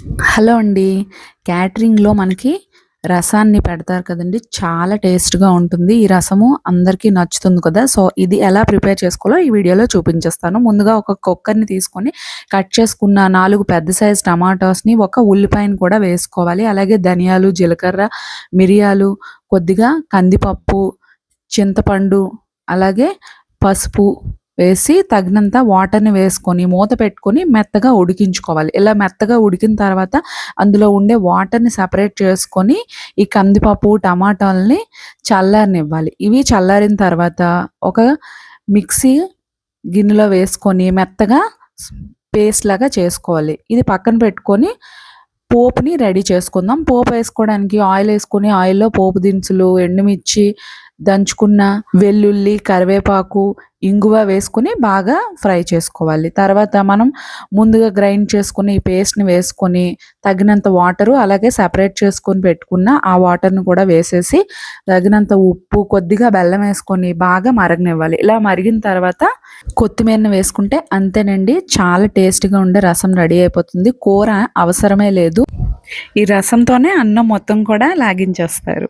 Hello అండి. క్యాటరింగ్‌లో మనకి రసాన్ని పెడతారు కదండీ! చాలా టేస్ట్‌గా ఉంటుంది. ఈ రసము అందరికీ నచ్చుతుంది కదా! సో, ఇది ఎలా ప్రిపేర్ చేసుకోవాలో ఈ వీడియోలో చూపించేస్తాను. ముందుగా ఒక కుక్కర్‌ని తీసుకొని కట్ చేసుకున్న 4 పెద్ద సైజ్ టమాటాస్‌ని, ఒక ఉల్లిపాయను కూడా వేసుకోవాలి. అలాగే ధనియాలు, జీలకర్ర, మిరియాలు, కొద్దిగా కందిపప్పు, చింతపండు, అలాగే పసుపు వేసి తగినంత వాటర్‌ని వేసుకొని, మూత పెట్టుకొని మెత్తగా ఉడికించుకోవాలి. ఇలా మెత్తగా ఉడికిన తర్వాత అందులో ఉండే వాటర్‌ని సెపరేట్ చేసుకొని, ఈ కందిపప్పు, టమాటాలని చల్లారనివ్వాలి. ఇవి చల్లారిన తర్వాత ఒక మిక్సీ గిన్నెలో వేసుకొని మెత్తగా స్ పేస్ట్ లాగా చేసుకోవాలి. ఇది పక్కన పెట్టుకొని పోపుని రెడీ చేసుకుందాం. పోపు వేసుకోవడానికి ఆయిల్ ఏసుకొని, ఆయిల్‌లో పోపు దినుసులు, ఎండుమిర్చి, దంచుకున్న వెల్లుల్లి, కరివేపాకు, ఇంగువ వేసుకొని బాగా ఫ్రై చేసుకోవాలి. తర్వాత మనం ముందుగా గ్రైండ్ చేసుకున్న ఈ పేస్ట్‌ని వేసుకొని, తగినంత వాటరు, అలాగే సెపరేట్ చేసుకొని పెట్టుకున్న ఆ వాటర్‌ని కూడా వేసేసి, తగినంత ఉప్పు, కొద్దిగా బెల్లం వేసుకొని బాగా మరగనివ్వాలి. ఇలా మరిగిన తర్వాత కొత్తిమీరని వేసుకుంటే అంతేనండి. చాలా టేస్టీగా ఉండే రసం రెడీ అయిపోతుంది. కూర అవసరమే లేదు. ఈ రసంతోనే అన్నం మొత్తం కూడా లాగించేస్తారు.